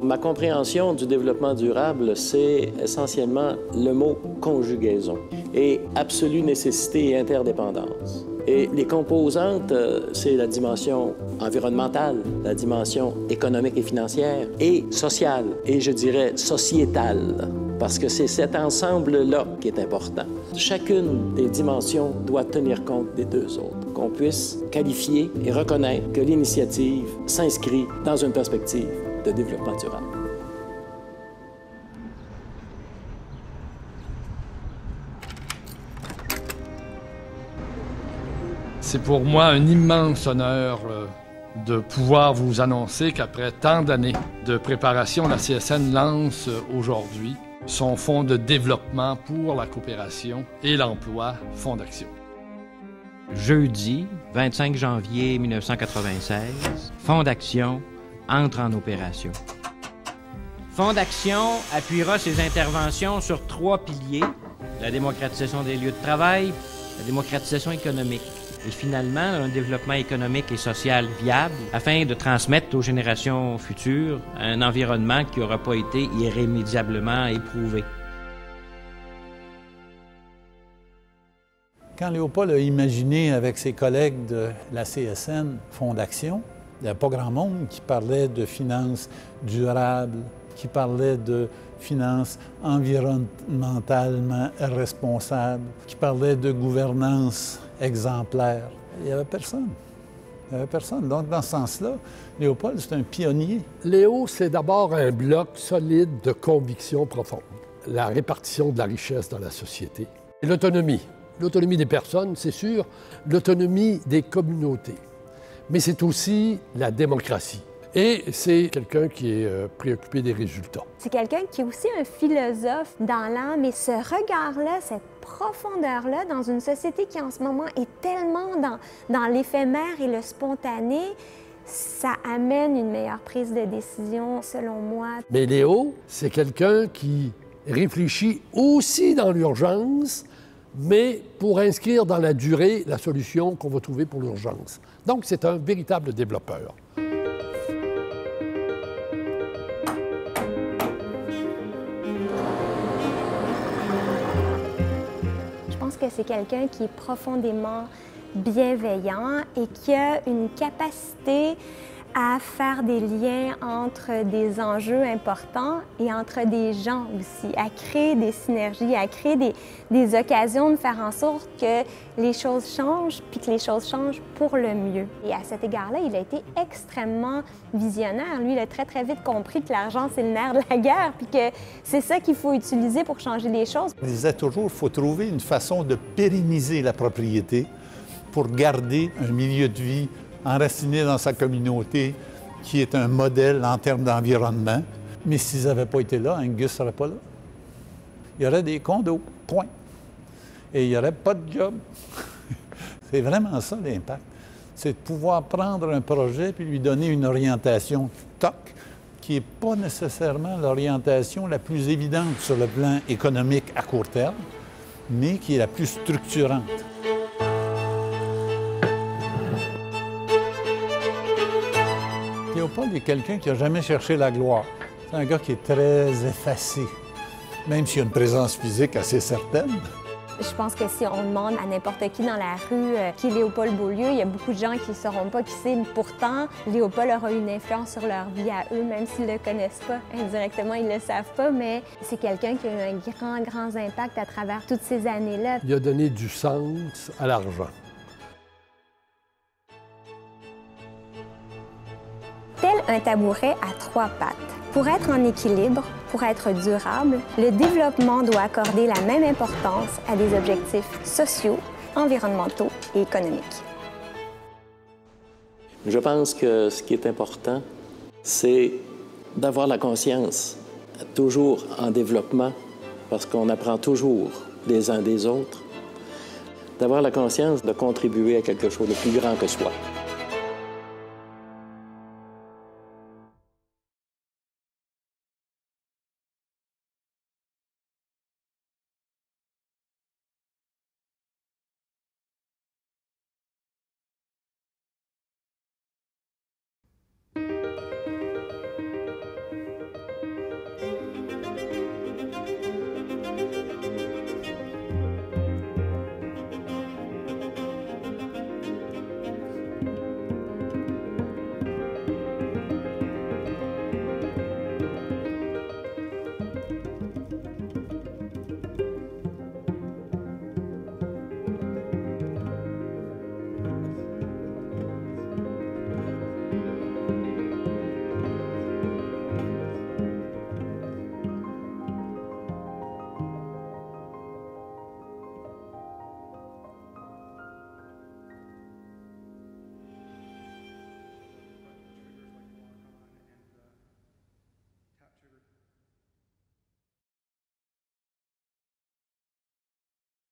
Ma compréhension du développement durable, c'est essentiellement le mot conjugaison et absolue nécessité et interdépendance. Et les composantes, c'est la dimension environnementale, la dimension économique et financière et sociale, et je dirais sociétale, parce que c'est cet ensemble-là qui est important. Chacune des dimensions doit tenir compte des deux autres, qu'on puisse qualifier et reconnaître que l'initiative s'inscrit dans une perspective de développement durable. C'est pour moi un immense honneur de pouvoir vous annoncer qu'après tant d'années de préparation, la CSN lance aujourd'hui son fonds de développement pour la coopération et l'emploi, Fonds d'action. Jeudi, 25 janvier 1996, Fonds d'action entre en opération. Fonds d'action appuiera ses interventions sur 3 piliers: la démocratisation des lieux de travail, la démocratisation économique et finalement un développement économique et social viable afin de transmettre aux générations futures un environnement qui n'aura pas été irrémédiablement éprouvé. Quand Léopold a imaginé avec ses collègues de la CSN Fonds d'action, il n'y avait pas grand monde qui parlait de finances durables, qui parlait de finances environnementalement responsables, qui parlait de gouvernance exemplaire. Il n'y avait personne. Il n'y avait personne. Donc, dans ce sens-là, Léopold, c'est un pionnier. Léo, c'est d'abord un bloc solide de convictions profondes. La répartition de la richesse dans la société. Et l'autonomie. L'autonomie des personnes, c'est sûr. L'autonomie des communautés. Mais c'est aussi la démocratie. Et c'est quelqu'un qui est préoccupé des résultats. C'est quelqu'un qui est aussi un philosophe dans l'âme, et ce regard-là, cette profondeur-là, dans une société qui en ce moment est tellement dans l'éphémère et le spontané, ça amène une meilleure prise de décision, selon moi. Mais Léo, c'est quelqu'un qui réfléchit aussi dans l'urgence, mais pour inscrire dans la durée la solution qu'on va trouver pour l'urgence. Donc, c'est un véritable développeur. Je pense que c'est quelqu'un qui est profondément bienveillant et qui a une capacité à faire des liens entre des enjeux importants et entre des gens aussi, à créer des synergies, à créer des occasions de faire en sorte que les choses changent, puis que les choses changent pour le mieux. Et à cet égard-là, il a été extrêmement visionnaire. Lui, il a très, très vite compris que l'argent, c'est le nerf de la guerre, puis que c'est ça qu'il faut utiliser pour changer les choses. Il disait toujours qu'il faut trouver une façon de pérenniser la propriété pour garder un milieu de vie enraciné dans sa communauté, qui est un modèle en termes d'environnement. Mais s'ils n'avaient pas été là, Angus ne serait pas là. Il y aurait des condos, point. Et il n'y aurait pas de job. C'est vraiment ça l'impact. C'est de pouvoir prendre un projet puis lui donner une orientation toc, qui n'est pas nécessairement l'orientation la plus évidente sur le plan économique à court terme, mais qui est la plus structurante. Léopold est quelqu'un qui n'a jamais cherché la gloire. C'est un gars qui est très effacé, même s'il a une présence physique assez certaine. Je pense que si on demande à n'importe qui dans la rue qui est Léopold Beaulieu, il y a beaucoup de gens qui ne sauront pas qui c'est. Pourtant, Léopold aura une influence sur leur vie à eux, même s'ils ne le connaissent pas. Indirectement, ils ne le savent pas, mais c'est quelqu'un qui a eu un grand impact à travers toutes ces années-là. Il a donné du sens à l'argent. Tel un tabouret à 3 pattes. Pour être en équilibre, pour être durable, le développement doit accorder la même importance à des objectifs sociaux, environnementaux et économiques. Je pense que ce qui est important, c'est d'avoir la conscience, toujours en développement, parce qu'on apprend toujours les uns des autres, d'avoir la conscience de contribuer à quelque chose de plus grand que soi.